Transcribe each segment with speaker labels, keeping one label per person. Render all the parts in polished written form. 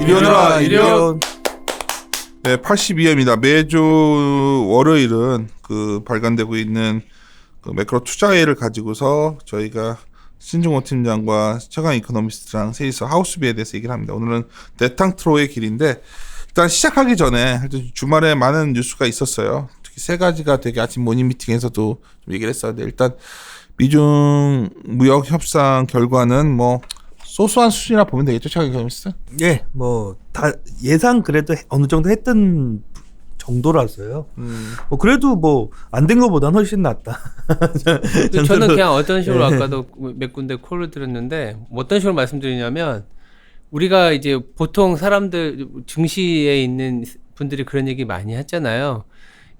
Speaker 1: 이리오너라 이리온.
Speaker 2: 네, 82회입니다. 매주 월요일은 발간되고 있는 매크로 투자회를 가지고서 저희가 신중호 팀장과 최강 이코노미스트랑 셋이서 하우스비에 대해서 얘기를 합니다. 오늘은 네탕트로의 길인데, 일단 시작하기 전에 주말에 많은 뉴스가 있었어요. 특히 세 가지가 되게 아침 모닝 미팅에서도 좀 얘기를 했었는데, 일단 미중 무역 협상 결과는 뭐 소소한 수준이라 보면 되겠죠, 최강 이코노미스트?
Speaker 1: 예, 뭐 다 예상 그래도 어느 정도 했던 정도라서요. 뭐 그래도 뭐 안 된 거보단 훨씬 낫다.
Speaker 3: 저는 그냥 어떤 식으로 아까도 몇 군데 콜을 들었는데 어떤 식으로 말씀드리냐면, 우리가 이제 보통 사람들 증시에 있는 분들이 그런 얘기 많이 했잖아요.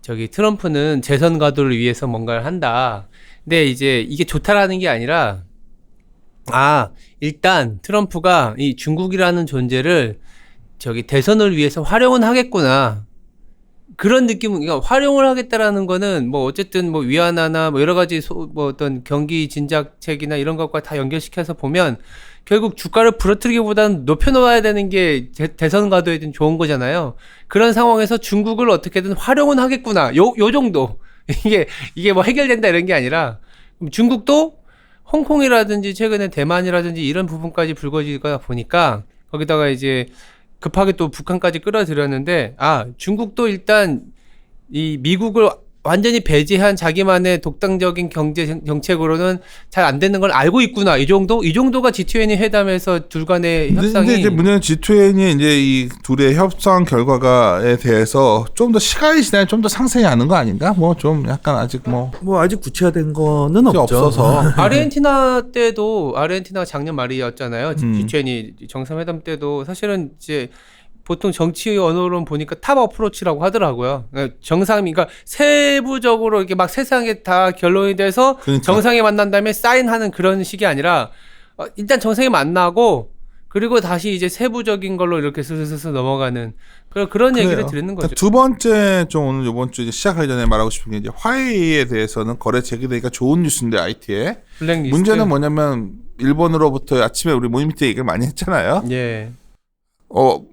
Speaker 3: 저기 트럼프는 재선 가도를 위해서 뭔가를 한다. 근데 이제 이게 좋다라는 게 아니라, 일단 트럼프가 이 중국이라는 존재를 저기 대선을 위해서 활용은 하겠구나. 그런 느낌은, 그러니까 활용을 하겠다라는 거는 뭐 어쨌든 뭐 위안화나 뭐 여러 가지 뭐 어떤 경기 진작책이나 이런 것과 다 연결시켜서 보면 결국 주가를 부러뜨리기보다는 높여놓아야 되는 게 대선 가도에 좋은 거잖아요. 그런 상황에서 중국을 어떻게든 활용은 하겠구나. 요 정도. 이게 뭐 해결된다 이런 게 아니라, 중국도 홍콩이라든지 최근에 대만이라든지 이런 부분까지 불거지다 보니까 거기다가 이제 급하게 또 북한까지 끌어들였는데, 중국도 일단 이 미국을 완전히 배제한 자기만의 독단적인 경제 정책으로는 잘 안 되는 걸 알고 있구나. 이 정도가 G20 회담에서 둘 간의 협상이.
Speaker 2: 근데 이제 문제는 G20이 이제 이 둘의 협상 결과에 대해서 좀 더 시간이 지나야 좀 더 상세히 아는 거 아닌가? 뭐 좀 약간 아직 뭐
Speaker 1: 아직 구체화된 거는
Speaker 2: 없어서.
Speaker 3: 아르헨티나 작년 말이었잖아요. G20 정상회담 때도 사실은 이제 보통 정치 언어론 보니까 탑 어프로치라고 하더라고요. 그러니까 세부적으로 이렇게 막 세상에 다 결론이 돼서 정상에 만난 다음에 사인하는 그런 식이 아니라, 일단 정상에 만나고 그리고 다시 이제 세부적인 걸로 이렇게 슬슬 넘어가는 그런 얘기를 드리는 거죠.
Speaker 2: 두 번째, 좀 오늘 이번 주 이제 시작하기 전에 말하고 싶은 게, 이제 화웨이에 대해서는 거래 재개되니까 좋은 뉴스인데, IT에
Speaker 3: 블랙리스트.
Speaker 2: 문제는 뭐냐면 일본으로부터 아침에 우리 모닝 미팅 얘기를 많이 했잖아요.
Speaker 3: 예.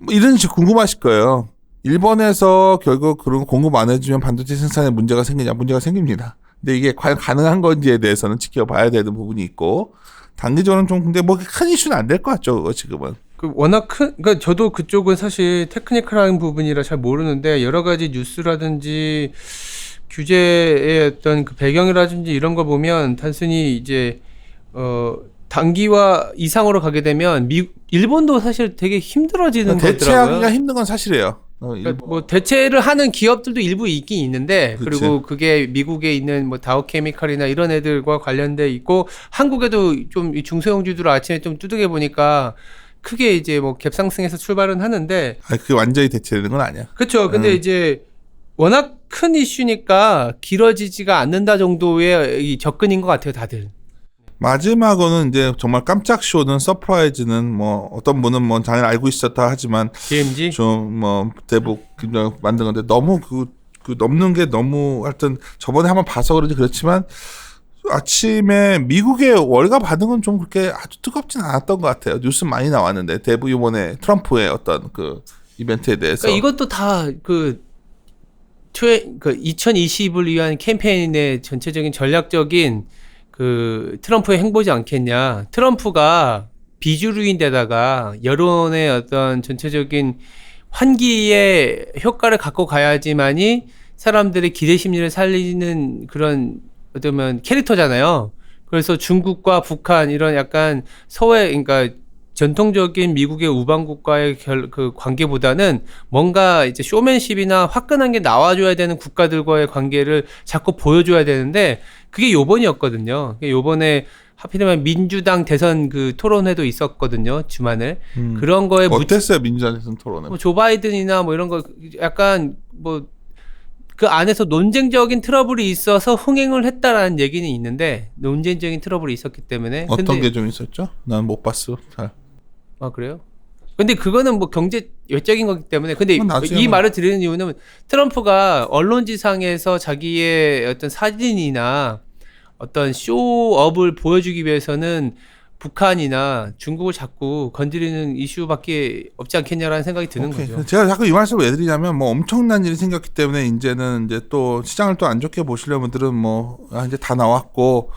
Speaker 2: 이런 식 궁금하실 거예요. 일본에서 결국 그런 공급 안 해주면 반도체 생산에 문제가 생기냐? 문제가 생깁니다. 근데 이게 과연 가능한 건지에 대해서는 지켜봐야 되는 부분이 있고, 단기적으로는 좀 근데 뭐 큰 이슈는 안 될 것 같죠, 그거 지금은.
Speaker 3: 워낙 그러니까 저도 그쪽은 사실 테크니컬한 부분이라 잘 모르는데, 여러 가지 뉴스라든지 규제의 어떤 그 배경이라든지 이런 거 보면 단순히 이제 단기화 이상으로 가게 되면 일본도 사실 되게 힘들어지는 거더라고요.
Speaker 2: 대체하기가 힘든 건 사실이에요.
Speaker 3: 그러니까 뭐 대체를 하는 기업들도 일부 있긴 있는데,
Speaker 2: 그치.
Speaker 3: 그리고 그게 미국에 있는 뭐 다우케미칼이나 이런 애들과 관련돼 있고, 한국에도 좀 이 중소형주들 아침에 좀 두둑해 보니까 크게 이제 뭐 갭상승해서 출발은 하는데,
Speaker 2: 그게 완전히 대체되는 건 아니야.
Speaker 3: 그렇죠. 근데 이제 워낙 큰 이슈니까 길어지지가 않는다 정도의 이 접근인 것 같아요, 다들.
Speaker 2: 마지막으로는 이제 정말 깜짝 쇼는, 서프라이즈는 뭐 어떤 분은 뭐 당연히 알고 있었다 하지만
Speaker 3: DMG
Speaker 2: 좀 뭐 대북 만든 건데, 너무 그 넘는 게 너무, 하여튼 저번에 한번 봐서 그런지 그렇지만 아침에 미국의 월가 반응은 좀 그렇게 아주 뜨겁진 않았던 것 같아요. 뉴스 많이 나왔는데, 대북 이번에 트럼프의 어떤 그 이벤트에 대해서.
Speaker 3: 그러니까 이것도 다 2020을 위한 캠페인의 전체적인 전략적인 트럼프의 행보지 않겠냐. 트럼프가 비주류인데다가 여론의 어떤 전체적인 환기의 효과를 갖고 가야지만이 사람들의 기대 심리를 살리는 그런 어쩌면 캐릭터잖아요. 그래서 중국과 북한 이런 약간 그러니까 전통적인 미국의 우방국과의 그 관계보다는 뭔가 이제 쇼맨십이나 화끈한 게 나와줘야 되는 국가들과의 관계를 자꾸 보여줘야 되는데, 그게 요번이었거든요. 요번에 하필이면 민주당 대선 그 토론회도 있었거든요, 주말에. 그런 거에
Speaker 2: 어땠어요, 민주당 대선 토론회?
Speaker 3: 뭐 조 바이든이나 뭐 이런 거 약간 뭐 그 안에서 논쟁적인 트러블이 있어서 흥행을 했다라는 얘기는 있는데, 논쟁적인 트러블이 있었기 때문에.
Speaker 2: 어떤 게 좀 있었죠? 난 못 봤어, 잘.
Speaker 3: 그래요? 근데 그거는 뭐 경제 외적인 거기 때문에. 근데 이 말을 드리는 이유는, 트럼프가 언론지상에서 자기의 어떤 사진이나 어떤 쇼업을 보여주기 위해서는 북한이나 중국을 자꾸 건드리는 이슈밖에 없지 않겠냐라는 생각이 드는
Speaker 2: 오케이.
Speaker 3: 거죠.
Speaker 2: 제가 자꾸 이 말씀을 왜 드리냐면 뭐 엄청난 일이 생겼기 때문에 이제는 이제 또 시장을 또 안 좋게 보시려는 분들은 뭐 이제 다 나왔고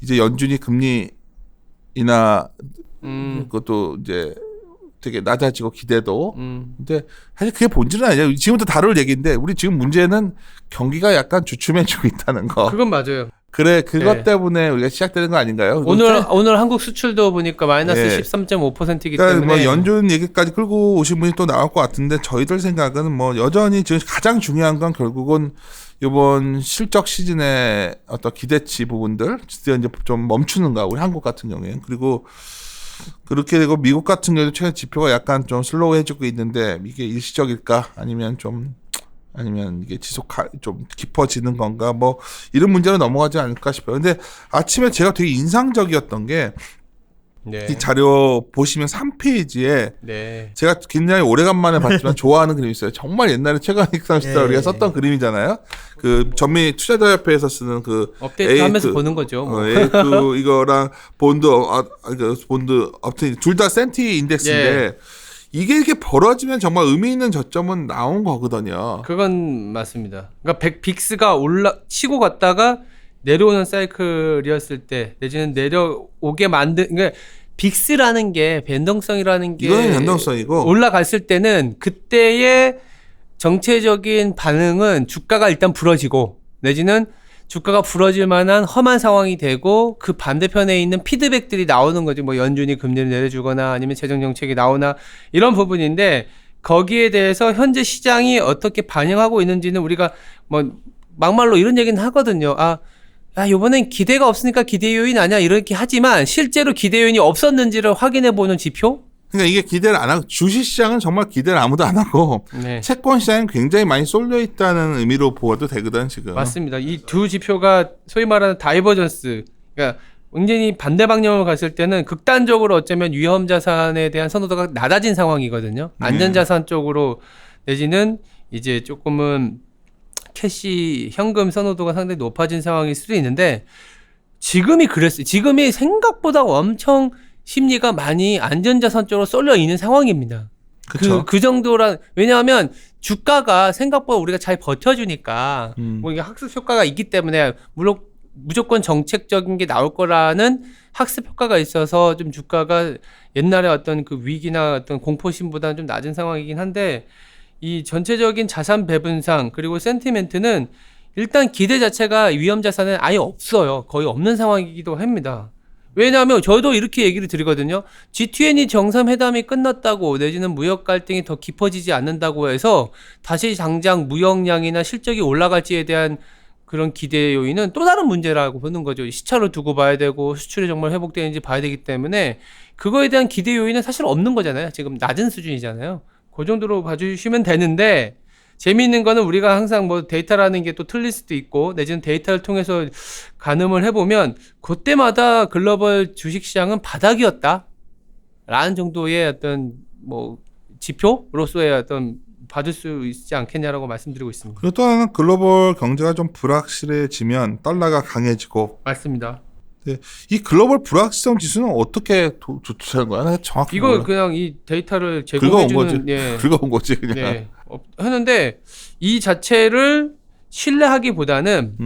Speaker 2: 이제 연준이 금리이나 그것도 이제 되게 낮아지고 기대도 근데 사실 그게 본질은 아니에요. 지금부터 다룰 얘기인데 우리 지금 문제는 경기가 약간 주춤해지고 있다는 거.
Speaker 3: 그건 맞아요.
Speaker 2: 그래 그것
Speaker 3: 네.
Speaker 2: 때문에 우리가 시작되는 거 아닌가요?
Speaker 3: 오늘 한국 수출도 보니까 마이너스
Speaker 2: 예.
Speaker 3: 13.5%이기
Speaker 2: 그러니까
Speaker 3: 때문에
Speaker 2: 뭐 연준 얘기까지 끌고 오신 분이 또 나올 것 같은데 저희들 생각은 뭐 여전히 지금 가장 중요한 건 결국은 이번 실적 시즌의 어떤 기대치 부분들 드디어 이제 좀 멈추는가 우리 한국 같은 경우에는 그리고 그렇게 되고 미국 같은 경우도 최근 지표가 약간 좀 슬로우해지고 있는데 이게 일시적일까 아니면 이게 좀 깊어지는 건가 뭐 이런 문제로 넘어가지 않을까 싶어요. 근데 아침에 제가 되게 인상적이었던 게
Speaker 3: 네.
Speaker 2: 이 자료 보시면 3페이지에
Speaker 3: 네.
Speaker 2: 제가 굉장히 오래간만에 봤지만 좋아하는 그림이 있어요. 정말 옛날에 최강익상 시절
Speaker 1: 예.
Speaker 2: 우리가 썼던 그림이잖아요. 그 전미 투자자협회에서 쓰는 그
Speaker 3: 업데이트하면서 보는 거죠. 뭐.
Speaker 2: 그 이거랑 본드 업데이트 둘 다 센티 인덱스인데
Speaker 3: 예.
Speaker 2: 이게 이렇게 벌어지면 정말 의미 있는 저점은 나온 거거든요.
Speaker 3: 그건 맞습니다. 그러니까 빅스가 치고 갔다가 내려오는 사이클이었을 때 내지는 내려오게 만든 그러니까 빅스라는 게 변동성이라는 게
Speaker 2: 이거는 변동성이고
Speaker 3: 올라갔을 때는 그때의 정체적인 반응은 주가가 일단 부러지고 내지는 주가가 부러질 만한 험한 상황이 되고 그 반대편에 있는 피드백들이 나오는 거지. 뭐 연준이 금리를 내려주거나 아니면 재정 정책이 나오나 이런 부분인데 거기에 대해서 현재 시장이 어떻게 반영하고 있는지는 우리가 뭐 막말로 이런 얘기는 하거든요. 요번엔 기대가 없으니까 기대 요인 아니야 이렇게 하지만 실제로 기대 요인이 없었는지를 확인해 보는 지표?
Speaker 2: 그러니까 이게 기대를 안 하고 주식시장은 정말 기대를 아무도 안 하고
Speaker 3: 네.
Speaker 2: 채권시장은 굉장히 많이 쏠려 있다는 의미로 보아도 되거든 지금.
Speaker 3: 맞습니다. 이 두 지표가 소위 말하는 다이버전스, 그러니까 완전히 반대 방향으로 갔을 때는 극단적으로 어쩌면 위험 자산에 대한 선호도가 낮아진 상황이거든요. 안전 자산 쪽으로 내지는 이제 조금은 캐시 현금 선호도가 상당히 높아진 상황일 수도 있는데 지금이 그랬어요. 지금이 생각보다 엄청 심리가 많이 안전자산 쪽으로 쏠려 있는 상황입니다.
Speaker 2: 그쵸.
Speaker 3: 그 정도란, 왜냐하면 주가가 생각보다 우리가 잘 버텨주니까, 뭐 이게 학습 효과가 있기 때문에, 물론 무조건 정책적인 게 나올 거라는 학습 효과가 있어서 좀 주가가 옛날에 어떤 그 위기나 어떤 공포심보다는 좀 낮은 상황이긴 한데, 이 전체적인 자산 배분상, 그리고 센티멘트는 일단 기대 자체가 위험 자산은 아예 없어요. 거의 없는 상황이기도 합니다. 왜냐하면 저도 이렇게 얘기를 드리거든요. G20 정상회담이 끝났다고 내지는 무역 갈등이 더 깊어지지 않는다고 해서 다시 당장 무역량이나 실적이 올라갈지에 대한 그런 기대 요인은 또 다른 문제라고 보는 거죠. 시차로 두고 봐야 되고 수출이 정말 회복되는지 봐야 되기 때문에 그거에 대한 기대 요인은 사실 없는 거잖아요. 지금 낮은 수준이잖아요. 그 정도로 봐주시면 되는데 재미있는 거는 우리가 항상 뭐 데이터라는 게 또 틀릴 수도 있고 내지는 데이터를 통해서 가늠을 해보면 그때마다 글로벌 주식시장은 바닥이었다 라는 정도의 어떤 뭐 지표로서의 어떤 받을 수 있지 않겠냐라고 말씀드리고 있습니다.
Speaker 2: 그리고 또 하나는 글로벌 경제가 좀 불확실해지면 달러가 강해지고
Speaker 3: 맞습니다.
Speaker 2: 이 글로벌 불확실성 지수는 어떻게 조치하는 거야? 나 정확히
Speaker 3: 이거
Speaker 2: 몰라.
Speaker 3: 그냥 이 데이터를
Speaker 2: 긁어온 거지.
Speaker 3: 제공해주는 예.
Speaker 2: 긁어온 거지 그냥.
Speaker 3: 네. 하는데 이 자체를 신뢰하기보다는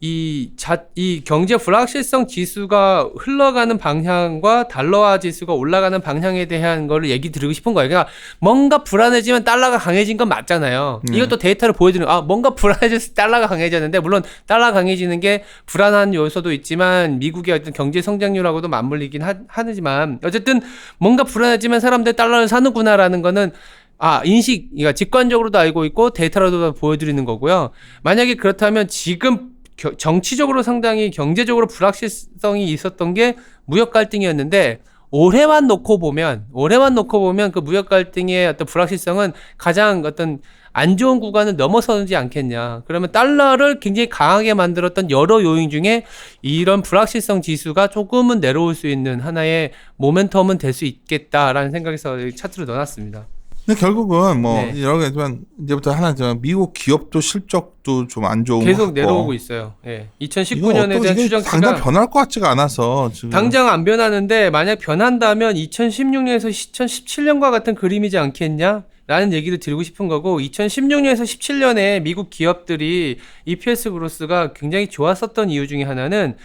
Speaker 3: 이 경제 불확실성 지수가 흘러가는 방향과 달러화 지수가 올라가는 방향에 대한 거를 얘기 드리고 싶은 거예요. 그러니까 뭔가 불안해지면 달러가 강해진 건 맞잖아요. 이것도 데이터를 보여주는 뭔가 불안해져서 달러가 강해졌는데 물론 달러가 강해지는 게 불안한 요소도 있지만 미국의 어떤 경제 성장률하고도 맞물리긴 하지만 어쨌든 뭔가 불안해지면 사람들이 달러를 사는구나라는 거는 그러니까 직관적으로도 알고 있고 데이터로도 보여드리는 거고요. 만약에 그렇다면 지금 정치적으로 상당히 경제적으로 불확실성이 있었던 게 무역 갈등이었는데 올해만 놓고 보면 그 무역 갈등의 어떤 불확실성은 가장 어떤 안 좋은 구간을 넘어서지 않겠냐. 그러면 달러를 굉장히 강하게 만들었던 여러 요인 중에 이런 불확실성 지수가 조금은 내려올 수 있는 하나의 모멘텀은 될 수 있겠다라는 생각에서 차트를 넣어놨습니다.
Speaker 2: 근데 결국은 뭐
Speaker 3: 네.
Speaker 2: 여러 개지만 이제부터 하나지만 미국 기업도 실적도 좀 안 좋은 것
Speaker 3: 계속
Speaker 2: 같고.
Speaker 3: 내려오고 있어요. 예.
Speaker 2: 이건
Speaker 3: 2019년에
Speaker 2: 어떻게
Speaker 3: 대한
Speaker 2: 이게
Speaker 3: 추정치가
Speaker 2: 당장 변할 것 같지가 않아서 지금.
Speaker 3: 당장 안 변하는데 만약 변한다면 2016년에서 2017년과 같은 그림이지 않겠냐? 라는 얘기를 드리고 싶은 거고 2016년에서 17년에 미국 기업들이 EPS 그로스가 굉장히 좋았었던 이유 중에 하나는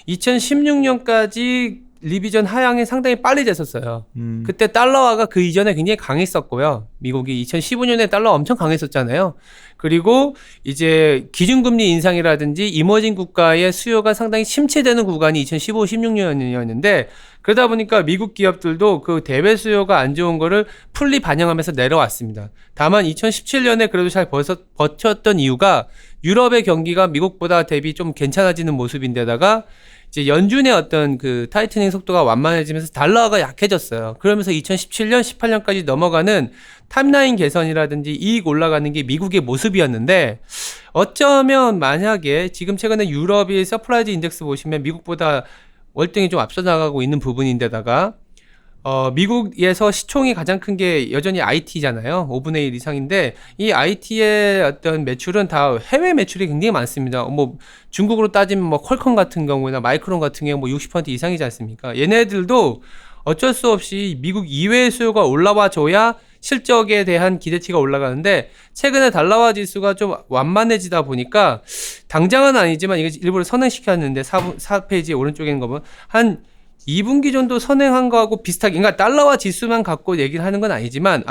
Speaker 3: 2016년까지 리비전 하향이 상당히 빨리 됐었어요. 그때 달러화가 그 이전에 굉장히 강했었고요. 미국이 2015년에 달러 엄청 강했었잖아요. 그리고 이제 기준금리 인상이라든지 이머징 국가의 수요가 상당히 침체되는 구간이 2015, 16년이었는데 그러다 보니까 미국 기업들도 그 대외 수요가 안 좋은 거를 풀리 반영하면서 내려왔습니다. 다만 2017년에 그래도 잘 버텼던 이유가 유럽의 경기가 미국보다 대비 좀 괜찮아지는 모습인데다가 이제 연준의 어떤 그 타이트닝 속도가 완만해지면서 달러가 약해졌어요. 그러면서 2017년, 18년까지 넘어가는 탑라인 개선이라든지 이익 올라가는 게 미국의 모습이었는데 어쩌면 만약에 지금 최근에 유럽이 서프라이즈 인덱스 보시면 미국보다 월등히 좀 앞서 나가고 있는 부분인데다가 미국에서 시총이 가장 큰 게 여전히 IT잖아요. 5분의 1 이상인데 이 IT의 어떤 매출은 다 해외 매출이 굉장히 많습니다. 뭐 중국으로 따지면 뭐 퀄컴 같은 경우나 마이크론 같은 경우 뭐 60% 이상이지 않습니까? 얘네들도 어쩔 수 없이 미국 이외의 수요가 올라와 줘야 실적에 대한 기대치가 올라가는데 최근에 달러화 지수가 좀 완만해지다 보니까 당장은 아니지만 이거 일부러 선행시켰는데 4페이지 오른쪽에 있는 거 보면 한 2분기 정도 선행한 거하고 비슷하게, 그러니까 달러화 지수만 갖고 얘기를 하는 건 아니지만,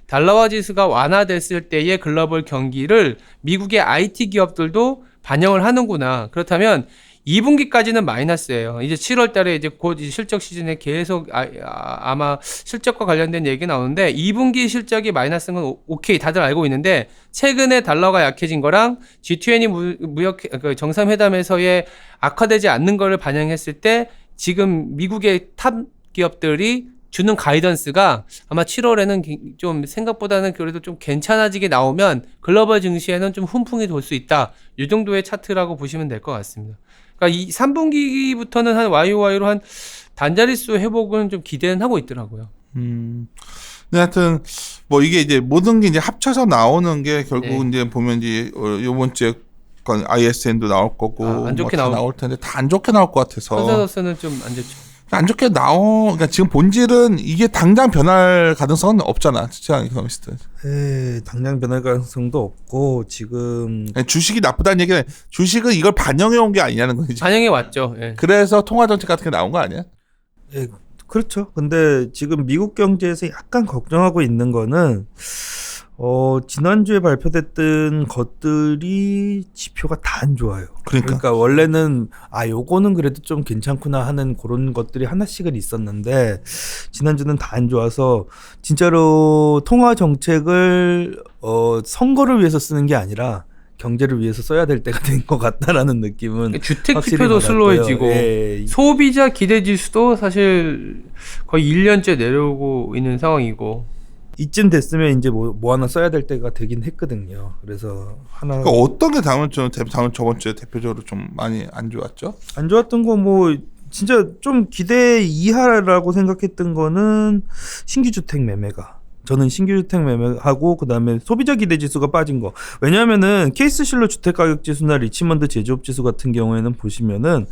Speaker 3: 달러화 지수가 완화됐을 때의 글로벌 경기를 미국의 IT 기업들도 반영을 하는구나. 그렇다면 2분기까지는 마이너스예요. 이제 7월 달에 이제 곧 실적 시즌에 계속 아마 실적과 관련된 얘기 나오는데 2분기 실적이 마이너스인 건 오케이 다들 알고 있는데 최근에 달러가 약해진 거랑 G20 무역 그 정상회담에서의 악화되지 않는 거를 반영했을 때 지금 미국의 탑 기업들이 주는 가이던스가 아마 7월에는 좀 생각보다는 그래도 좀 괜찮아지게 나오면 글로벌 증시에는 좀 훈풍이 돌 수 있다. 이 정도의 차트라고 보시면 될 것 같습니다. 그러니까 이 3분기부터는 한 YOY로 한 단자릿수 회복은 좀 기대는 하고 있더라고요.
Speaker 2: 근데 하여튼 뭐 이게 이제 모든 게 이제 합쳐서 나오는 게 결국 이제 보면 이제 요번 주에 건 ISN도 나올 거고
Speaker 3: 안 좋게
Speaker 2: 뭐 나올 텐데 다 안 좋게 나올 것 같아서.
Speaker 3: 컨센서스는 좀 안 좋죠.
Speaker 2: 안 좋게 그러니까 지금 본질은 이게 당장 변할 가능성은 없잖아. 최강 이코노미스트.
Speaker 1: 당장 변할 가능성도 없고 지금
Speaker 2: 주식이 나쁘다는 얘기는 주식은 이걸 반영해 온 게 아니냐는 거지.
Speaker 3: 반영해 왔죠. 예.
Speaker 2: 그래서 통화 정책 같은 게 나온 거 아니야?
Speaker 1: 그렇죠. 근데 지금 미국 경제에서 약간 걱정하고 있는 거는 지난주에 발표됐던 것들이 지표가 다 안 좋아요. 그러니까 원래는 요거는 그래도 좀 괜찮구나 하는 그런 것들이 하나씩은 있었는데 지난주는 다 안 좋아서 진짜로 통화 정책을 선거를 위해서 쓰는 게 아니라 경제를 위해서 써야 될 때가 된 것 같다라는 느낌은
Speaker 3: 주택
Speaker 1: 확실히
Speaker 3: 지표도
Speaker 1: 받았고요.
Speaker 3: 슬로해지고
Speaker 1: 예.
Speaker 3: 소비자 기대 지수도 사실 거의 1년째 내려오고 있는 상황이고
Speaker 1: 이쯤 됐으면 이제 뭐 하나 써야 될 때가 되긴 했거든요. 그래서 하나
Speaker 2: 그러니까 어떤 게 저번 주에 대표적으로 좀 많이 안 좋았죠?
Speaker 1: 안 좋았던 거 뭐 진짜 좀 기대 이하라고 생각했던 거는 신규 주택 매매가. 저는 신규 주택 매매하고 그다음에 소비자 기대 지수가 빠진 거. 왜냐하면은 케이스실로 주택 가격 지수나 리치먼드 제조업 지수 같은 경우에는 보시면은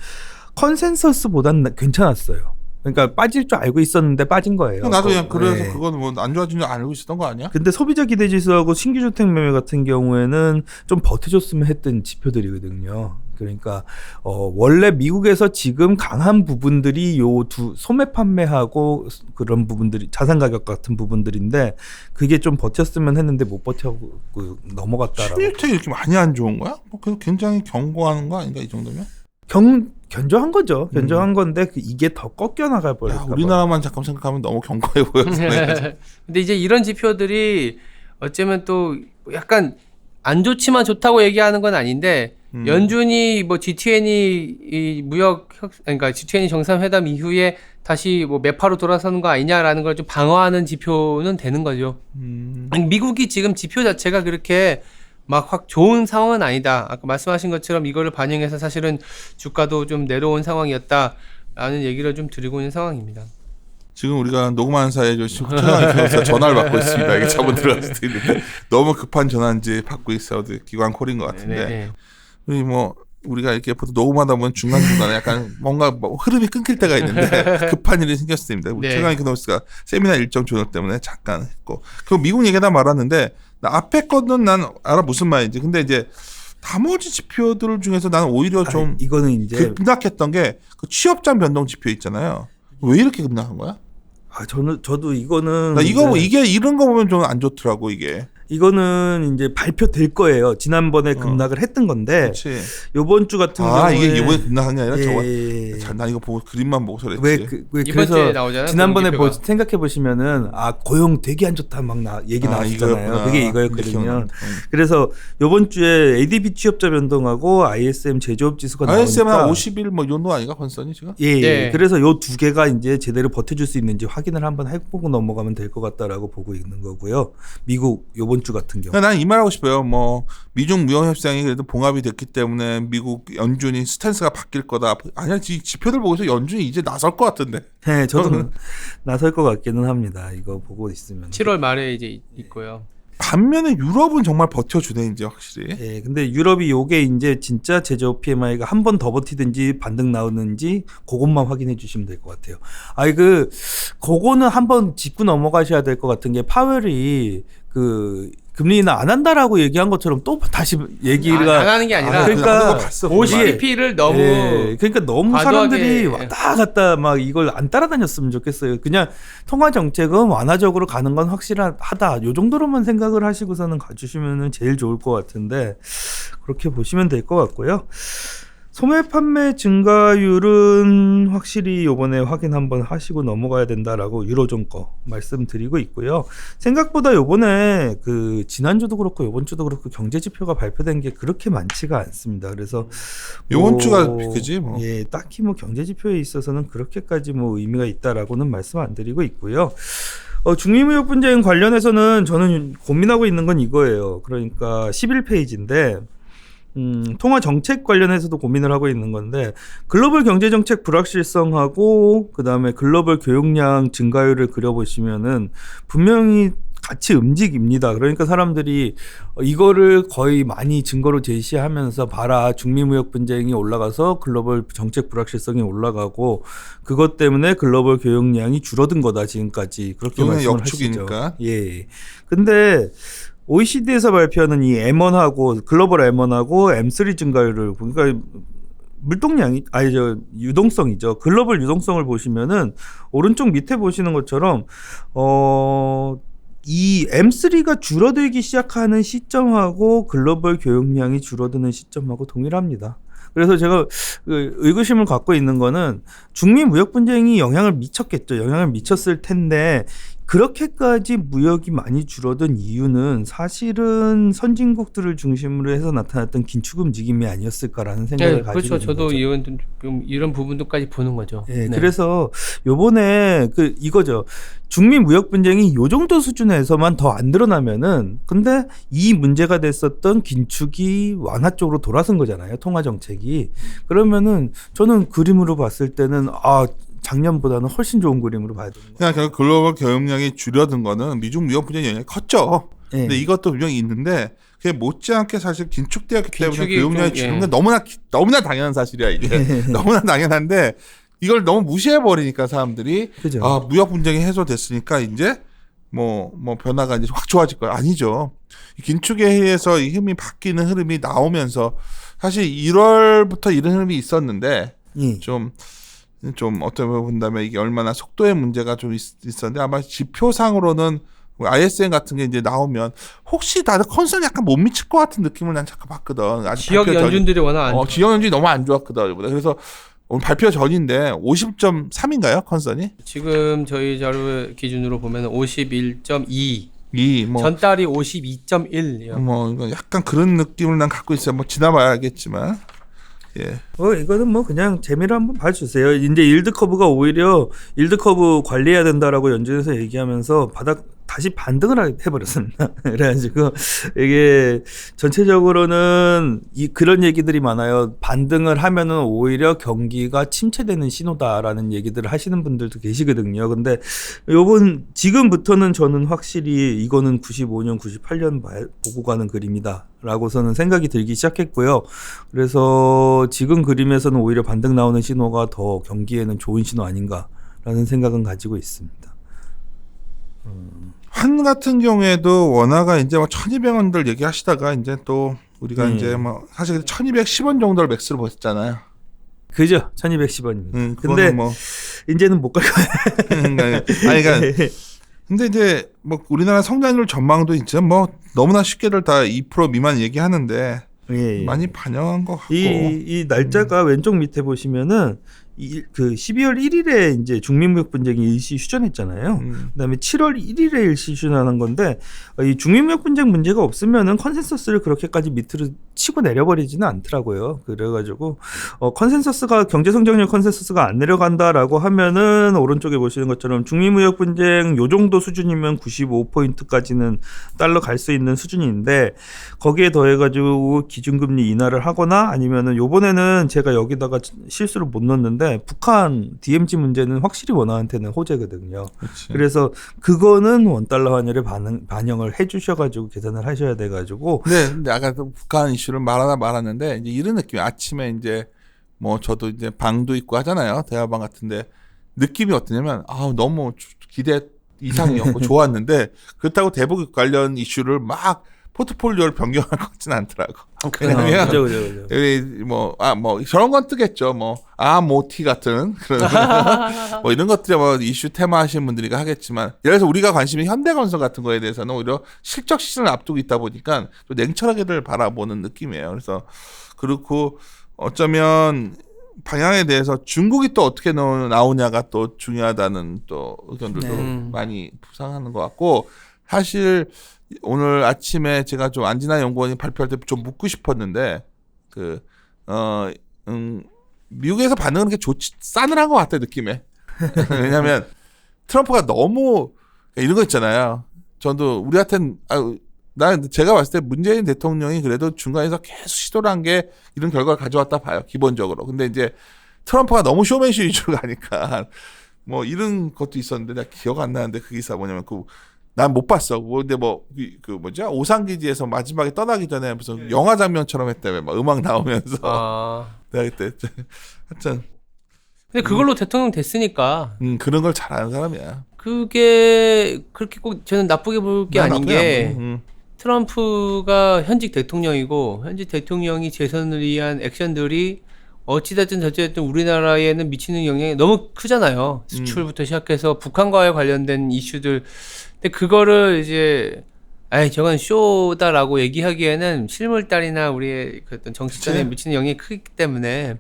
Speaker 1: 컨센서스보다는 괜찮았어요. 그러니까 빠질 줄 알고 있었는데 빠진 거예요.
Speaker 2: 나도 그냥 그래서 그건 뭐 안 좋아진 줄 알고 있었던 거 아니야?
Speaker 1: 근데 소비자 기대 지수하고 신규 주택 매매 같은 경우에는 좀 버텨줬으면 했던 지표들이거든요. 그러니까 원래 미국에서 지금 강한 부분들이 요 두 소매 판매하고 그런 부분들이 자산 가격 같은 부분들인데 그게 좀 버텼으면 했는데 못 버텨고 넘어갔다라고.
Speaker 2: 신주택이 이렇게 많이 안 좋은 거야? 뭐 그래도 굉장히 경고하는 거 아닌가 이 정도면?
Speaker 1: 견조한 거죠. 견조한 건데 이게 더 꺾여 나갈 뻔했다.
Speaker 2: 우리나라만 잠깐 생각하면 너무 견고해 보여서.
Speaker 3: 근데 이제 이런 지표들이 어쩌면 또 약간 안 좋지만 좋다고 얘기하는 건 아닌데 연준이 뭐 G20 이 그러니까 G20 정상회담 이후에 다시 뭐 매파로 돌아서는 거 아니냐라는 걸 좀 방어하는 지표는 되는 거죠. 미국이 지금 지표 자체가 그렇게 막 확 좋은 상황은 아니다. 아까 말씀하신 것처럼 이거를 반영해서 사실은 주가도 좀 내려온 상황이었다라는 얘기를 좀 드리고 있는 상황입니다.
Speaker 2: 지금 우리가 녹음하는 사이에 최강 이코노미스가 전화를 받고 있습니다. 이게 잘못 들어갈 수도 있는데 너무 급한 전화인지 받고 있어요. 기관 콜인 것 같은데.
Speaker 3: 네.
Speaker 2: 우리가 이렇게 보통 녹음하다 보면 중간중간에 약간 뭔가 뭐 흐름이 끊길 때가 있는데 급한 일이 생겼습니다.
Speaker 3: 네.
Speaker 2: 최강 이코노미스가 세미나 일정 조정 때문에 잠깐 했고. 그 미국 얘기다 말았는데 앞에 거는 난 알아 무슨 말인지. 근데 이제 나머지 지표들 중에서 나는 오히려 좀
Speaker 1: 이거는 이제
Speaker 2: 급락했던 게 그 취업장 변동 지표 있잖아요. 왜 이렇게 급락한 거야?
Speaker 1: 저도 이거는
Speaker 2: 나 이거 이게 이런 거 보면 좀 안 좋더라고 이게.
Speaker 1: 이거는 이제 발표될 거예요. 지난번에 급락을 했던 건데
Speaker 2: 그렇지.
Speaker 1: 요번 주 같은 경우에
Speaker 2: 이게 이번에 급락한 게 아니라
Speaker 1: 예.
Speaker 2: 저거. 나 이거 보고 그림만 보고서 그랬지.
Speaker 1: 왜
Speaker 3: 이번 주에
Speaker 1: 그래서
Speaker 3: 나오잖아요,
Speaker 1: 지난번에
Speaker 3: 공개표가.
Speaker 1: 생각해 보시면은 고용 되게 안 좋다 막 얘기 나왔잖아요.
Speaker 2: 이거였구나.
Speaker 1: 그게
Speaker 2: 이게
Speaker 1: 이거였거든요.
Speaker 2: 기억난다.
Speaker 1: 그래서 요번 주에 ADP 취업자 변동하고 ISM 제조업 지수가 나오니까
Speaker 2: ISM 한 50일 뭐 요노 아니가 컨선이 지금?
Speaker 1: 예.
Speaker 3: 네.
Speaker 1: 그래서 요 두 개가 이제 제대로 버텨줄 수 있는지 확인을 한번 해보고 넘어가면 될 것 같다라고 보고 있는 거고요. 미국 요번 주 같은 경우.
Speaker 2: 난 이 말하고 싶어요. 뭐 미중 무역 협상이 그래도 봉합이 됐기 때문에 미국 연준이 스탠스가 바뀔 거다. 아니야, 지표들 보고서 연준이 이제 나설 것 같은데.
Speaker 1: 네, 저도 나설 것 같기는 합니다. 이거 보고 있으면.
Speaker 3: 7월 말에 이제 있고요.
Speaker 2: 반면에 유럽은 정말 버텨주네 이제 확실히.
Speaker 1: 예, 근데 유럽이 요게 이제 진짜 제조업 PMI가 한 번 더 버티든지 반등 나오는지 그것만 확인해 주시면 될 것 같아요. 그거는 한번 짚고 넘어가셔야 될 것 같은 게 파웰이 금리 인하 안 한다라고 얘기한 것처럼 또 다시 얘기가
Speaker 3: 안 하는 게 아니라
Speaker 1: 그러니까
Speaker 3: 50bp를 너무
Speaker 1: 그러니까 너무
Speaker 3: 과도하게-
Speaker 1: 사람들이 왔다 갔다 막 이걸 안 따라다녔으면 좋겠어요. 그냥 통화 정책은 완화적으로 가는 건 확실하다. 요 정도로만 생각을 하시고서는 가주시면 제일 좋을 것 같은데 그렇게 보시면 될 것 같고요. 소매 판매 증가율은 확실히 요번에 확인 한번 하시고 넘어가야 된다라고 유로존 거 말씀드리고 있고요. 생각보다 요번에 지난주도 그렇고 요번 주도 그렇고 경제 지표가 발표된 게 그렇게 많지가 않습니다. 그래서
Speaker 2: 요번 주가 그지 뭐.
Speaker 1: 예, 딱히 뭐 경제 지표에 있어서는 그렇게까지 뭐 의미가 있다라고는 말씀 안 드리고 있고요. 중미무역 분쟁 관련해서는 저는 고민하고 있는 건 이거예요. 그러니까 11페이지인데 통화 정책 관련해서도 고민을 하고 있는 건데 글로벌 경제 정책 불확실성하고 그다음에 글로벌 교역량 증가율을 그려보시면은 분명히 같이 움직입니다. 그러니까 사람들이 이거를 거의 많이 증거로 제시하면서 봐라, 중미 무역 분쟁이 올라가서 글로벌 정책 불확실성이 올라가고 그것 때문에 글로벌 교역량이 줄어든 거다 지금까지 그렇게 말씀을
Speaker 2: 역축이니까.
Speaker 1: 하시죠. 예. 근데 OECD에서 발표하는 이 M1하고 글로벌 M1하고 M3 증가율을 그러니까 유동성이죠. 글로벌 유동성을 보시면은 오른쪽 밑에 보시는 것처럼 이 M3가 줄어들기 시작하는 시점하고 글로벌 교역량이 줄어드는 시점하고 동일합니다. 그래서 제가 의구심을 갖고 있는 거는 중미 무역 분쟁이 영향을 미쳤겠죠. 영향을 미쳤을 텐데 그렇게까지 무역이 많이 줄어든 이유는 사실은 선진국들을 중심으로 해서 나타났던 긴축 움직임이 아니었을까라는 생각을 가지고
Speaker 3: 그렇죠.
Speaker 1: 있는
Speaker 3: 저도
Speaker 1: 거죠.
Speaker 3: 이런 부분도까지 보는 거죠.
Speaker 1: 네, 그래서 요번에 이거죠. 중미 무역 분쟁이 요 정도 수준에서만 더 안 드러나면은 근데 이 문제가 됐었던 긴축이 완화 쪽으로 돌아선 거잖아요. 통화 정책이. 그러면은 저는 그림으로 봤을 때는 작년보다는 훨씬 좋은 그림으로 봐야 되는 거예요.
Speaker 2: 그냥 결국 글로벌 교역량이 줄어든 거는 미중 무역 분쟁 영향이 컸죠.
Speaker 1: 네.
Speaker 2: 근데 이것도 분명히 있는데 그게 못지않게 사실 긴축되었기 때문에
Speaker 3: 긴축이
Speaker 2: 교역량이
Speaker 3: 좀,
Speaker 2: 줄는 게 너무나 당연한 사실이야 이게. 너무나 당연한데 이걸 너무 무시해 버리니까 사람들이
Speaker 1: 그죠.
Speaker 2: 무역 분쟁이 해소됐으니까 이제 뭐 변화가 이제 확 좋아질 거야. 아니죠. 이 긴축에 의해서 이 흐름이 바뀌는 흐름이 나오면서 사실 1월부터 이런 흐름이 있었는데 좀 어떻게 본다면 이게 얼마나 속도의 문제가 좀 있었는데 아마 지표상으로는 ISM 같은 게 이제 나오면 혹시 다들 컨선이 약간 못 미칠 것 같은 느낌을 난 잠깐 봤거든. 아직
Speaker 3: 지역 연준들이 워낙 안
Speaker 2: 지역 연준이 너무 안 좋았거든. 그래서 오늘 발표 전인데 50.3인가요 컨선이?
Speaker 3: 지금 저희 자료 기준으로 보면 51.2.
Speaker 2: 뭐
Speaker 3: 전달이 52.1이요.
Speaker 2: 뭐 이거 약간 그런 느낌을 난 갖고 있어요. 뭐 지나봐야겠지만. 예.
Speaker 1: 이거는 뭐 그냥 재미로 한번 봐주세요. 이제 일드 커브가 오히려 일드 커브 관리해야 된다라고 연준에서 얘기하면서 바닥 다시 반등을 해버렸습니다. 그래가지고 이게 전체적으로는 그런 얘기들이 많아요. 반등을 하면은 오히려 경기가 침체되는 신호다라는 얘기들을 하시는 분들도 계시거든요. 근데 지금부터는 저는 확실히 이거는 95년, 98년 보고 가는 그림이다라고서는 생각이 들기 시작했고요. 그래서 지금 그림에서는 오히려 반등 나오는 신호가 더 경기에는 좋은 신호 아닌가라는 생각은 가지고 있습니다.
Speaker 2: 환 같은 경우에도 원화가 이제 뭐 1,200원들 얘기하시다가 이제 또 우리가 이제 뭐 사실 1,210원 정도를 맥스로 보셨잖아요.
Speaker 1: 그죠? 1,210원입니다.
Speaker 2: 그거는
Speaker 1: 근데
Speaker 2: 뭐
Speaker 1: 이제는 못 갈 거예요.
Speaker 2: 그러니까 근데 이제 뭐 우리나라 성장률 전망도 이제 뭐 너무나 쉽게들 다 2% 미만 얘기하는데
Speaker 1: 예.
Speaker 2: 많이 반영한 것 같고
Speaker 1: 이 날짜가 왼쪽 밑에 보시면은 그 12월 1일에 이제 중미무역 분쟁이 일시 휴전했잖아요. 그다음에 7월 1일에 일시 휴전하는 건데 이 중미무역 분쟁 문제가 없으면은 컨센서스를 그렇게까지 밑으로 치고 내려버리지는 않더라고요. 그래가지고 컨센서스가 경제 성장률 컨센서스가 안 내려간다라고 하면은 오른쪽에 보시는 것처럼 중미무역 분쟁 요 정도 수준이면 95포인트까지는 달러 갈 수 있는 수준인데 거기에 더해가지고 기준금리 인하를 하거나 아니면은 요번에는 제가 여기다가 실수로 못 넣었는데 북한 DMZ 문제는 확실히 원화한테는 호재거든요.
Speaker 2: 그치.
Speaker 1: 그래서 그거는 원달러 환율에 반영을 해주셔가지고 계산을 하셔야 돼가지고.
Speaker 2: 근데 아까 또 북한 이슈를 말았는데 이제 이런 느낌. 아침에 이제 뭐 저도 이제 방도 있고 하잖아요. 대화방 같은데 느낌이 어떠냐면 너무 기대 이상이었고 좋았는데 그렇다고 대북 관련 이슈를 막 포트폴리오를 변경할 것 같지는 않더라고. 왜냐면
Speaker 1: 그죠.
Speaker 2: 뭐 저런 건 뜨겠죠. 모티 같은 그런 뭐 이런 것들이 뭐 이슈 테마 하시는 분들이 하겠지만 예를 들어서 우리가 관심이 현대건설 같은 거에 대해서는 오히려 실적 시즌을 앞두고 있다 보니까 좀 냉철하게들 바라보는 느낌이에요. 그래서 그렇고 어쩌면 방향에 대해서 중국이 또 어떻게 나오냐가 또 중요하다는 또 의견들도 많이 부상하는 것 같고 사실 오늘 아침에 제가 좀 안진아 연구원이 발표할 때 좀 묻고 싶었는데 미국에서 반응하는 게 싸늘한 것 같아 느낌에. 왜냐하면 트럼프가 너무 이런 거 있잖아요. 저도 우리한테는 제가 봤을 때 문재인 대통령이 그래도 중간에서 계속 시도를 한 게 이런 결과를 가져왔다 봐요. 기본적으로. 근데 이제 트럼프가 너무 쇼맨십 위주로 가니까 뭐 이런 것도 있었는데 내가 기억 안 나는데 그 기사 뭐냐면 난 못 봤어. 근데 오산기지에서 마지막에 떠나기 전에 무슨 영화 장면처럼 했다며 막 음악 나오면서. 내가 그때 하여튼.
Speaker 3: 근데 그걸로 대통령 됐으니까.
Speaker 2: 그런 걸 잘하는 사람이야.
Speaker 3: 그게 그렇게 꼭 저는 나쁘게 볼 게 아닌 게 트럼프가 현직 대통령이고 현직 대통령이 재선을 위한 액션들이 어찌됐든 저찌됐든 우리나라에는 미치는 영향이 너무 크잖아요. 수출부터 시작해서 북한과의 관련된 이슈들. 근데 그거를 이제 저건 쇼다라고 얘기하기에는 실물딸이나 우리의 그 어떤 정치권에 미치는 영향이 크기 때문에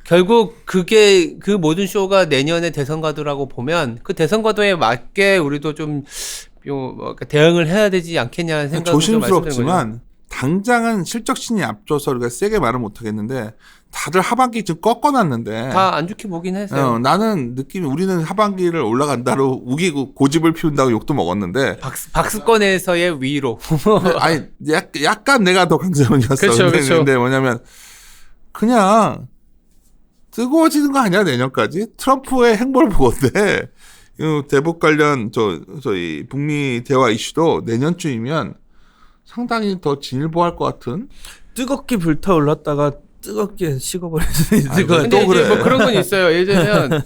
Speaker 3: 결국 그게 그 모든 쇼가 내년에 대선 과도라고 보면 그 대선 과도에 맞게 우리도 좀 대응을 해야 되지 않겠냐는 생각을
Speaker 2: 조심스럽지만 당장은 실적신이 앞서서 우리가 세게 말을 못하겠는데 다들 하반기 지금 꺾어놨는데
Speaker 3: 다 안 좋게 보긴 했어요.
Speaker 2: 나는 느낌이 우리는 하반기를 올라간다로 우기고 고집을 피운다고 욕도 먹었는데
Speaker 3: 박스권에서의 위로.
Speaker 2: 아니 약간 내가 더 강세형이었어.
Speaker 3: 그렇죠.
Speaker 2: 근데 뭐냐면 그냥 뜨거워지는 거 아니야 내년까지? 트럼프의 행보를 보건데 대북 관련 저희 북미 대화 이슈도 내년쯤이면 상당히 더 진일보할 것 같은.
Speaker 1: 뜨겁게 불타올랐다가 뜨겁게 식어버릴 수 있을 것
Speaker 3: 근데
Speaker 1: 같아요.
Speaker 3: 이제 뭐 그런 건 있어요. 예를 들면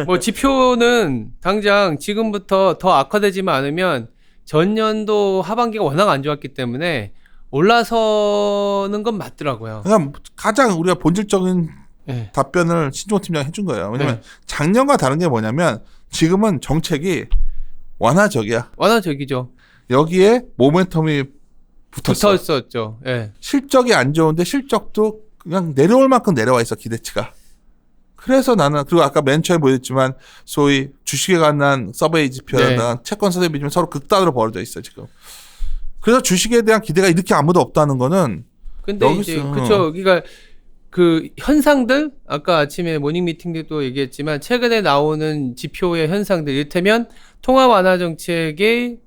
Speaker 3: 뭐 지표는 당장 지금부터 더 악화되지만 않으면 전년도 하반기가 워낙 안 좋았기 때문에 올라서는 건 맞더라고요.
Speaker 2: 그러니까 가장 우리가 본질적인 답변을 신종호 팀장이 해준 거예요. 왜냐면 작년과 다른 게 뭐냐면 지금은 정책이 완화적이야.
Speaker 3: 완화적이죠.
Speaker 2: 여기에 모멘텀이
Speaker 3: 붙었었죠.
Speaker 2: 실적이 안 좋은데 실적도 그냥 내려올 만큼 내려와 있어 기대치가. 그래서 나는 그리고 아까 맨 처음에 보였지만 소위 주식에 관한 서베이 지표나 채권 서베이 지표 서로 극단으로 벌어져 있어 지금. 그래서 주식에 대한 기대가 이렇게 아무도 없다는 거는.
Speaker 3: 근데 이제 그렇죠. 그러니까 그 현상들 아까 아침에 모닝 미팅 때도 얘기했지만 최근에 나오는 지표의 현상들 이를테면 통화 완화 정책의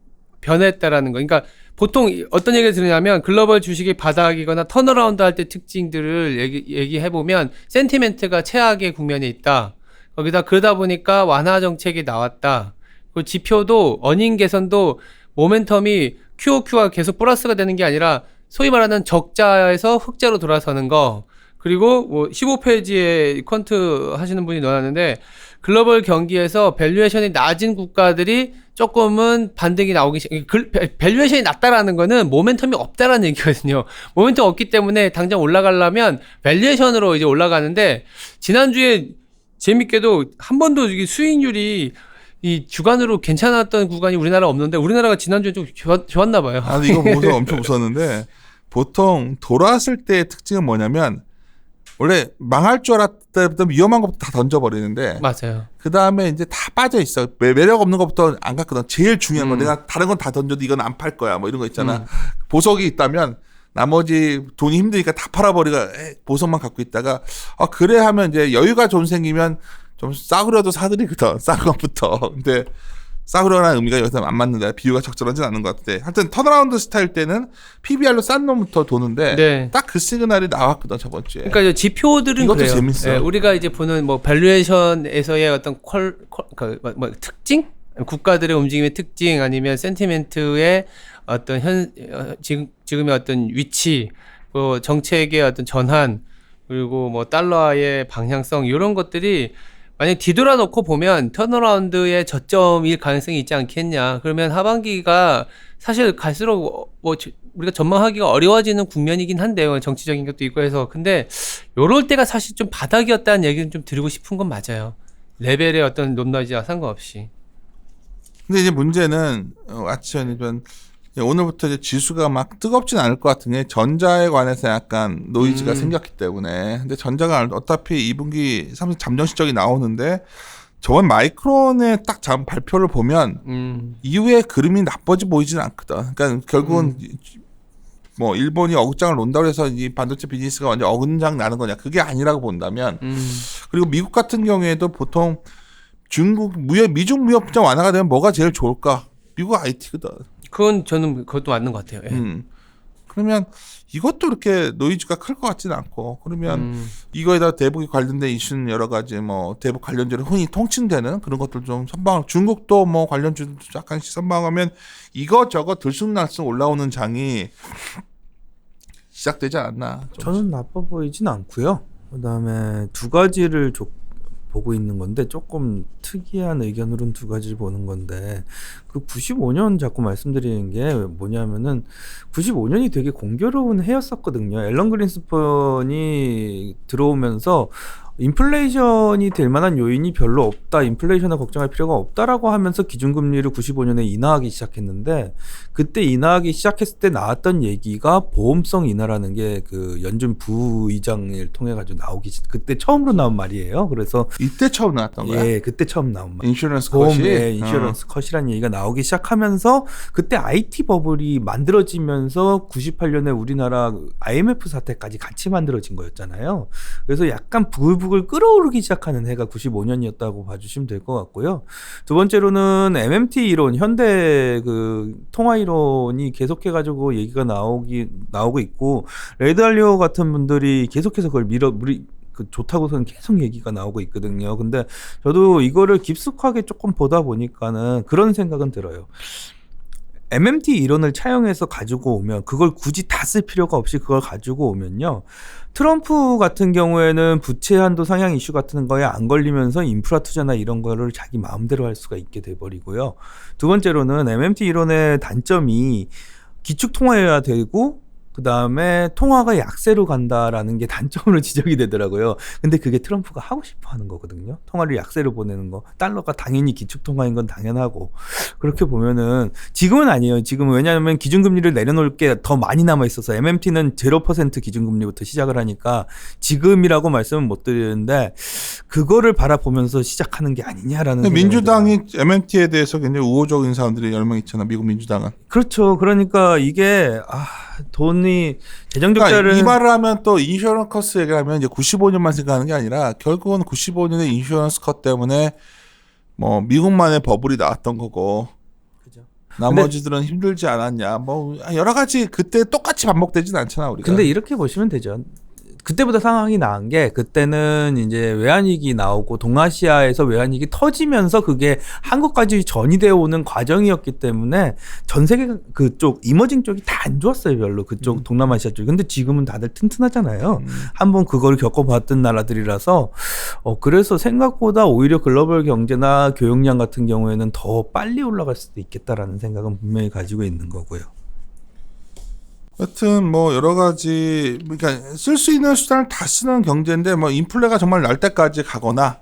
Speaker 3: 변했다라는 거. 그러니까 보통 어떤 얘기를 들으냐면 글로벌 주식이 바닥이거나 턴어라운드 할 때 특징들을 얘기해 보면 센티멘트가 최악의 국면에 있다. 거기다 그러다 보니까 완화 정책이 나왔다. 그 지표도 어닝 개선도 모멘텀이 QOQ가 계속 플러스가 되는 게 아니라 소위 말하는 적자에서 흑자로 돌아서는 거. 그리고 뭐 15페이지에 퀀트 하시는 분이 넣어놨는데 글로벌 경기에서 밸류에이션이 낮은 국가들이 조금은 반등이 나오기 밸류에이션이 낮다라는 거는 모멘텀이 없다라는 얘기거든요. 모멘텀 없기 때문에 당장 올라가려면 밸류에이션으로 이제 올라가는데 지난주에 재밌게도 한 번도 이게 수익률이 이 주간으로 괜찮았던 구간이 우리나라 없는데 우리나라가 지난주에 좀 좋았나 봐요.
Speaker 2: 아, 이거 보고서 엄청 웃었는데 보통 돌아왔을 때의 특징은 뭐냐면 원래 망할 줄 알았던 위험한 것부터 다 던져버리는데
Speaker 3: 맞아요.
Speaker 2: 그 다음에 이제 다 빠져 있어. 매력 없는 것부터 안 갔거든. 제일 중요한 건 내가 다른 건 다 던져도 이건 안 팔 거야. 뭐 이런 거 있잖아. 보석이 있다면 나머지 돈이 힘드니까 다 팔아버리고 보석만 갖고 있다가 그래 하면 이제 여유가 좀 생기면 좀 싸구려도 사들이거든. 싼 것부터. 근데 싸구려라는 의미가 여기서 안 맞는데 비유가 적절하진 않은 것 같아. 하여튼 턴어라운드 스타일 때는 PBR로 싼 놈부터 도는데
Speaker 3: 네.
Speaker 2: 딱 그 시그널이 나왔거든 저번 주에.
Speaker 3: 그러니까 이제 지표들은
Speaker 2: 이것도
Speaker 3: 그래요.
Speaker 2: 재밌어.
Speaker 3: 예, 우리가 이제 보는 뭐 밸류에이션에서의 어떤 뭐 특징, 국가들의 움직임의 특징 아니면 센티멘트의 어떤 지금의 어떤 위치, 뭐 정책의 어떤 전환 그리고 뭐 달러의 방향성 이런 것들이 만약 뒤돌아 놓고 보면 턴어라운드의 저점일 가능성이 있지 않겠냐. 그러면 하반기가 사실 갈수록 뭐 우리가 전망하기가 어려워지는 국면이긴 한데요. 정치적인 것도 있고 해서. 근데 요럴 때가 사실 좀 바닥이었다는 얘기는 좀 드리고 싶은 건 맞아요. 레벨의 어떤 높낮이와 상관없이.
Speaker 2: 근데 이제 문제는 아치언이전 오늘부터 이제 지수가 막 뜨겁진 않을 것 같은 게 전자에 관해서 약간 노이즈가 생겼기 때문에. 근데 전자가 어차피 2분기 3분 잠정 실적이 나오는데 저번 마이크론의 딱 발표를 보면 이후에 그림이 나빠져 보이진 않거든. 그러니까 결국은 뭐 일본이 어긋장을 논다고 해서 이 반도체 비즈니스가 완전 어긋장 나는 거냐 그게 아니라고 본다면 그리고 미국 같은 경우에도 보통 중국 미중 무역장 완화가 되면 뭐가 제일 좋을까? 미국 IT거든.
Speaker 3: 그건 저는 그것도 맞는 것 같아요. 예.
Speaker 2: 그러면 이것도 이렇게 노이즈가 클 것 같지는 않고 그러면 이거에다 대북이 관련된 이슈는 여러 가지 뭐 대북 관련주로 흔히 통칭되는 그런 것들 좀 선방 중국도 뭐 관련주도 약간씩 선방하면 이거저거 들쑥날쑥 올라오는 장이 시작되지 않았나.
Speaker 1: 저는 나빠 보이진 않고요. 그다음에 두 가지를 보고 있는 건데 조금 특이한 의견으로는 두 가지를 보는 건데 그 95년 자꾸 말씀드리는 게 뭐냐면은 95년이 되게 공교로운 해였었거든요. 앨런 그린스펀이 들어오면서 인플레이션이 될 만한 요인이 별로 없다. 인플레이션을 걱정할 필요가 없다라고 하면서 기준금리를 95년에 인하하기 시작했는데 그때 인하하기 시작했을 때 나왔던 얘기가 보험성 인하라는 게 그 연준 부의장을 통해 가지고 그때 처음으로 나온 말이에요. 그래서
Speaker 2: 이때 처음 나왔던 거야.
Speaker 1: 예, 그때 처음 나온 말.
Speaker 2: 인슈런스 컷이.
Speaker 1: 인슈런스 컷이라는 얘기가 나오기 시작하면서 그때 IT 버블이 만들어지면서 98년에 우리나라 IMF 사태까지 같이 만들어진 거였잖아요. 그래서 약간 부글부글 끓어오르기 시작하는 해가 95년이었다고 봐주시면 될 것 같고요. 두 번째로는 MMT 이론, 현대 그 통화 이론이 계속해가지고 얘기가 나오고 있고 레이드 할리오 같은 분들이 계속해서 그걸 좋다고서는 계속 얘기가 나오고 있거든요. 근데 저도 이거를 깊숙하게 조금 보다 보니까는 그런 생각은 들어요. MMT 이론을 차용해서 가지고 오면 그걸 굳이 다 쓸 필요가 없이 그걸 가지고 오면요. 트럼프 같은 경우에는 부채 한도 상향 이슈 같은 거에 안 걸리면서 인프라 투자나 이런 거를 자기 마음대로 할 수가 있게 돼버리고요. 두 번째로는 MMT 이론의 단점이 기축 통화여야 되고 그 다음에 통화가 약세로 간다라는 게 단점으로 지적이 되더라고요. 근데 그게 트럼프가 하고 싶어 하는 거거든요. 통화를 약세로 보내는 거. 달러가 당연히 기축 통화인 건 당연하고. 그렇게 보면은 지금은 아니에요. 지금은 왜냐하면 기준금리를 내려놓을 게 더 많이 남아 있어서 MMT는 0% 기준금리부터 시작을 하니까 지금이라고 말씀은 못 드리는데 그거를 바라보면서 시작하는 게 아니냐라는.
Speaker 2: 민주당이 MMT에 대해서 굉장히 우호적인 사람들이 열 명 있잖아. 미국 민주당은.
Speaker 1: 그렇죠. 그러니까 이게 돈이 재정 적자를
Speaker 2: 그러니까 이 말을 하면 또 인슈런스 컷 얘기를 하면 이제 95년만 생각하는 게 아니라 결국은 95년에 인슈런스 컷 때문에 뭐 미국만의 버블이 나왔던 거고.
Speaker 1: 그죠.
Speaker 2: 나머지들은 힘들지 않았냐. 뭐 여러 가지 그때 똑같이 반복되진 않잖아 우리가.
Speaker 1: 근데 이렇게 보시면 되죠. 그때보다 상황이 나은 게 그때는 이제 외환위기 나오고 동아시아에서 외환위기 터지면서 그게 한국까지 전이되어 오는 과정이었기 때문에 전 세계 그쪽 이머징 쪽이 다 안 좋았어요. 별로 그쪽 동남아시아 쪽. 근데 지금은 다들 튼튼하잖아요. 한번 그걸 겪어봤던 나라들이라서 그래서 생각보다 오히려 글로벌 경제나 교역량 같은 경우에는 더 빨리 올라갈 수도 있겠다라는 생각은 분명히 가지고 있는 거고요.
Speaker 2: 하여튼 뭐 여러 가지 그러니까 쓸 수 있는 수단을 다 쓰는 경제인데 뭐 인플레가 정말 날 때까지 가거나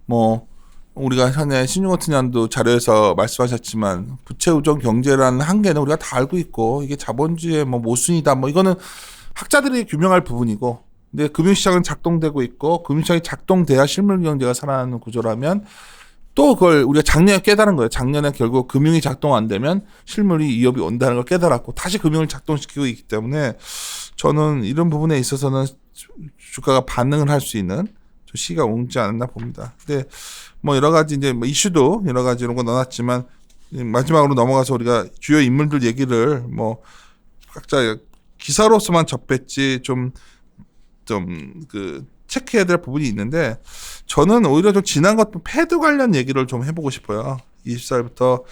Speaker 2: 뭐 우리가 전에 신중호튼 연도 자료에서 말씀하셨지만 부채 우정 경제라는 한계는 우리가 다 알고 있고 이게 자본주의의 뭐 모순이다 뭐 이거는 학자들이 규명할 부분이고 근데 금융시장은 작동되고 있고 금융시장이 작동돼야 실물 경제가 살아나는 구조라면 또 그걸 우리가 작년에 깨달은 거예요. 작년에 결국 금융이 작동 안 되면 실물이 위협이 온다는 걸 깨달았고 다시 금융을 작동시키고 있기 때문에 저는 이런 부분에 있어서는 주가가 반응을 할 수 있는 좀 시기가 오지 않았나 봅니다. 근데 뭐 여러 가지 이제 뭐 이슈도 여러 가지 이런 거 넣어놨지만 마지막으로 넘어가서 우리가 주요 인물들 얘기를 뭐 각자 기사로서만 접했지 좀 그 체크해야 될 부분이 있는데 저는 오히려 좀 지난 것 패드 관련 얘기를 좀 해보고 싶어요. 20살부터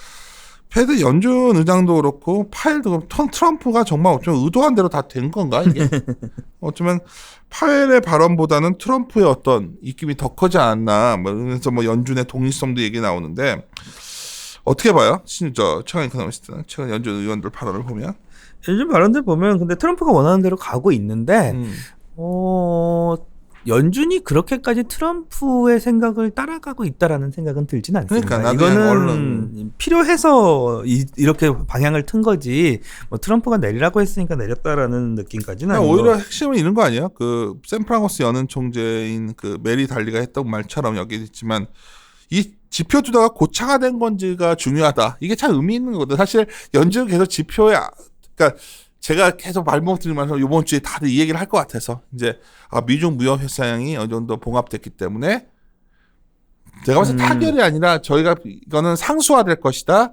Speaker 2: 패드 연준 의장도 그렇고 파웰도 그렇고 트럼프가 정말 어쩌면 의도한 대로 다 된 건가 이게? 어쩌면 파웰의 발언보다는 트럼프의 어떤 입김이 더 커지 않았나 뭐 그래서 뭐 연준의 독립성도 얘기 나오는데 어떻게 봐요? 최강 이코노미스트는 최근 연준 의원들 발언을 보면
Speaker 1: 요즘 발언들 보면 근데 트럼프가 원하는 대로 가고 있는데 연준이 그렇게까지 트럼프의 생각을 따라가고 있다라는 생각은 들진 않습니다.
Speaker 2: 그러니까
Speaker 1: 이거는 필요해서 이렇게 방향을 튼 거지. 뭐 트럼프가 내리라고 했으니까 내렸다라는 느낌까지는 아니고.
Speaker 2: 오히려 핵심은 이런 거 아니에요? 그 샌프란시스코 연은 총재인 그 메리 달리가 했던 말처럼 여기 있지만 이 지표 주다가 고차가 된 건지가 중요하다. 이게 참 의미 있는 거거든. 사실 연준은 계속 지표에 그러니까 제가 계속 발목드리면서 이번 주에 다들 이 얘기를 할 것 같아서 이제 미중 무역 협상이 어느 정도 봉합됐기 때문에 제가 봤을 때 타결이 아니라 저희가 이거는 상수화될 것이다.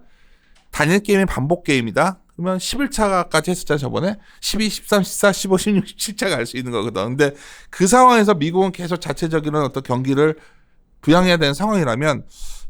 Speaker 2: 단일 게임의 반복 게임이다. 그러면 11차까지 했었잖아요. 저번에 12, 13, 14, 15, 16, 17차 갈 수 있는 거거든. 근데 그 상황에서 미국은 계속 자체적인 어떤 경기를 부양해야 되는 상황이라면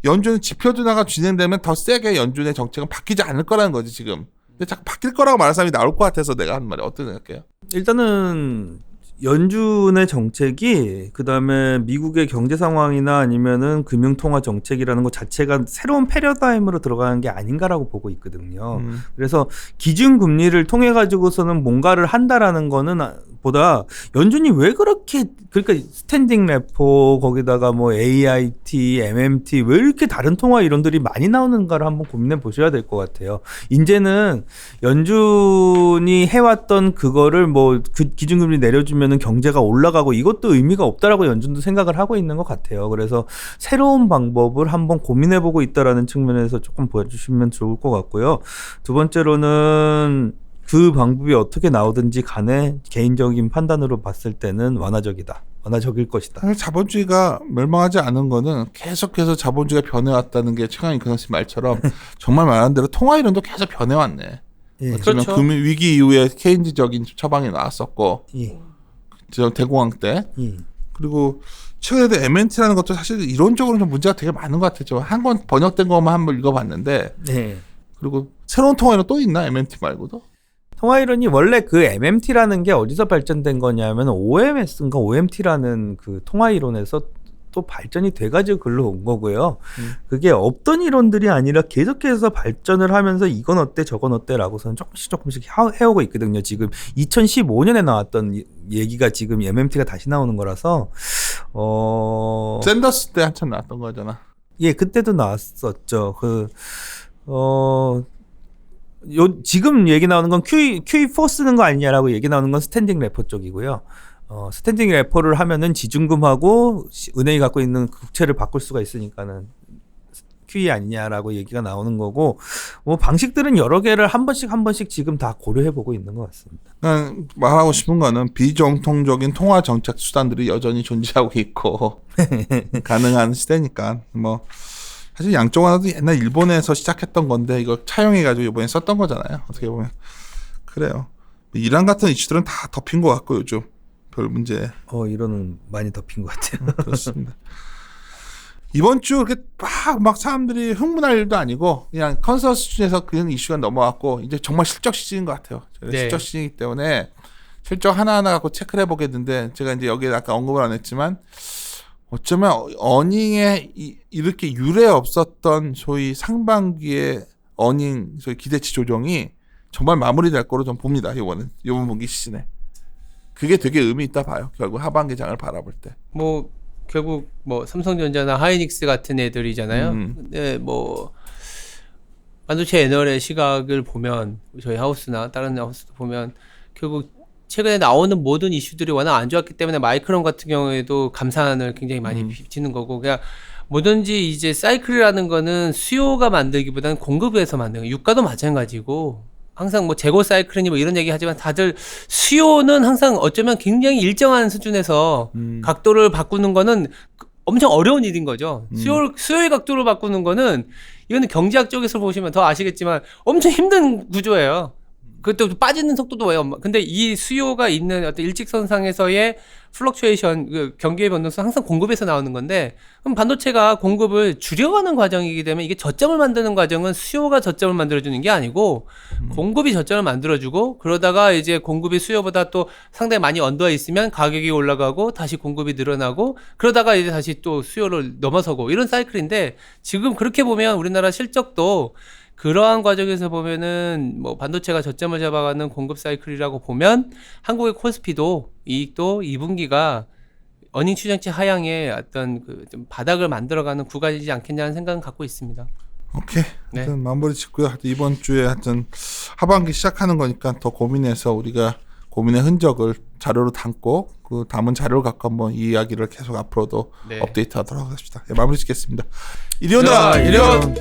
Speaker 2: 연준 지표 둔화가 진행되면 더 세게 연준의 정책은 바뀌지 않을 거라는 거지 지금. 근데 자꾸 바뀔 거라고 말하는 사람이 나올 것 같아서 내가 하는 말이 어떻게 생각해요?
Speaker 1: 일단은 연준의 정책이 그다음에 미국의 경제 상황이나 아니면은 금융통화 정책이라는 것 자체가 새로운 패러다임으로 들어가는 게 아닌가라고 보고 있거든요. 그래서 기준금리를 통해 가지고서는 뭔가를 한다라는 거는 보다 연준이 왜 그렇게 그러니까 스탠딩 레포 거기다가 뭐 AIT, MMT 왜 이렇게 다른 통화 이론들이 많이 나오는가를 한번 고민해 보셔야 될 것 같아요. 이제는 연준이 해왔던 그거를 뭐 그 기준금리 내려주면은 경제가 올라가고 이것도 의미가 없다라고 연준도 생각을 하고 있는 것 같아요. 그래서 새로운 방법을 한번 고민해 보고 있다라는 측면에서 조금 보여주시면 좋을 것 같고요. 두 번째로는 그 방법이 어떻게 나오든지 간에 개인적인 판단으로 봤을 때는 완화적이다. 완화적일 것이다.
Speaker 2: 사실 자본주의가 멸망하지 않은 거는 계속해서 자본주의가 변해왔다는 게 최강 이코노미스트 말처럼 정말 말한 대로 통화 이론도 계속 변해왔네.
Speaker 1: 예.
Speaker 2: 어쩌면
Speaker 3: 그렇죠.
Speaker 2: 금융 위기 이후에 케인즈적인 처방이 나왔었고
Speaker 1: 예.
Speaker 2: 대공황 때
Speaker 1: 예.
Speaker 2: 그리고 최근에도 MNT라는 것도 사실 이론적으로 좀 문제가 되게 많은 것 같아요. 한 권 번역된 것만 한번 읽어봤는데
Speaker 1: 네.
Speaker 2: 그리고 새로운 통화 이론 또 있나 MNT 말고도?
Speaker 1: 통화 이론이 원래 그 MMT라는 게 어디서 발전된 거냐면 OMS인가 OMT라는 그 통화 이론에서 또 발전이 돼가지고 글로 온 거고요. 그게 없던 이론들이 아니라 계속해서 발전을 하면서 이건 어때 저건 어때라고서는 조금씩 해오고 있거든요. 지금 2015년에 나왔던 얘기가 지금 MMT가 다시 나오는 거라서
Speaker 2: 샌더스 때 한참 나왔던 거잖아.
Speaker 1: 예, 그때도 나왔었죠. 지금 얘기 나오는 건 QE4 쓰는 거 아니냐라고 얘기 나오는 건 스탠딩 레포 쪽이고요. 스탠딩 레포를 하면은 지중금하고 은행이 갖고 있는 국채를 바꿀 수가 있으니까는 QE 아니냐라고 얘기가 나오는 거고, 뭐 방식들은 여러 개를 한 번씩 지금 다 고려해 보고 있는 것 같습니다.
Speaker 2: 그냥 말하고 싶은 거는 비정통적인 통화 정책 수단들이 여전히 존재하고 있고 가능한 시대니까 뭐 사실 양쪽 하나도 옛날 일본에서 시작했던 건데 이걸 차용해가지고 이번에 썼던 거잖아요. 어떻게 보면 그래요. 이란 같은 이슈들은 다 덮인 것 같고 요즘 별 문제.
Speaker 1: 이거는 많이 덮인 것 같아요.
Speaker 2: 그렇습니다. 이번 주 그렇게 막 사람들이 흥분할 일도 아니고 그냥 컨설트 수준에서 그런 이슈가 넘어왔고 이제 정말 실적 시즌인 것 같아요.
Speaker 3: 네.
Speaker 2: 실적 시즌이기 때문에 실적 하나하나 갖고 체크를 해보겠는데 제가 이제 여기에 아까 언급을 안 했지만 어쩌면 어닝에 이렇게 유례 없었던 소위 상반기의 어닝 소위 기대치 조정이 정말 마무리될 거로 좀 봅니다. 이번 분기 시즌에 그게 되게 의미 있다 봐요. 결국 하반기 장을 바라볼 때.
Speaker 3: 뭐 결국 뭐 삼성전자나 하이닉스 같은 애들이잖아요. 근데 뭐 반도체 애널의 시각을 보면 저희 하우스나 다른 하우스도 보면 결국 최근에 나오는 모든 이슈들이 워낙 안 좋았기 때문에 마이크론 같은 경우에도 감산을 굉장히 많이 비치는 거고 그냥 뭐든지 이제 사이클이라는 거는 수요가 만들기보다는 공급에서 만드는 거. 유가도 마찬가지고 항상 뭐 재고 사이클이니 뭐 이런 얘기 하지만 다들 수요는 항상 어쩌면 굉장히 일정한 수준에서 각도를 바꾸는 거는 엄청 어려운 일인 거죠. 수요의 각도를 바꾸는 거는 이거는 경제학 쪽에서 보시면 더 아시겠지만 엄청 힘든 구조예요. 그것도 빠지는 속도도 왜요? 근데 이 수요가 있는 어떤 일직선상에서의 플럭추에이션, 그 경기의 변동성 항상 공급에서 나오는 건데, 그럼 반도체가 공급을 줄여가는 과정이기 때문에 이게 저점을 만드는 과정은 수요가 저점을 만들어주는 게 아니고 공급이 저점을 만들어주고 그러다가 이제 공급이 수요보다 또 상당히 많이 언더에 있으면 가격이 올라가고 다시 공급이 늘어나고 그러다가 이제 다시 또 수요를 넘어서고 이런 사이클인데 지금 그렇게 보면 우리나라 실적도 그러한 과정에서 보면은 뭐 반도체가 저점을 잡아가는 공급 사이클이라고 보면 한국의 코스피도 이익도 2분기가 어닝 추정치 하향의 어떤 그 좀 바닥을 만들어가는 구간이지 않겠냐는 생각은 갖고 있습니다.
Speaker 2: 오케이.
Speaker 3: 네.
Speaker 2: 하여튼 마무리 짓고요. 하여튼 이번 주에 하여튼 하반기 시작하는 거니까 더 고민해서 우리가 고민의 흔적을 자료로 담고 그 담은 자료를 갖고 한번 이 이야기를 계속 앞으로도
Speaker 3: 네.
Speaker 2: 업데이트하도록 하겠습니다. 예, 마무리 짓겠습니다. 이리온다.
Speaker 3: 이리온.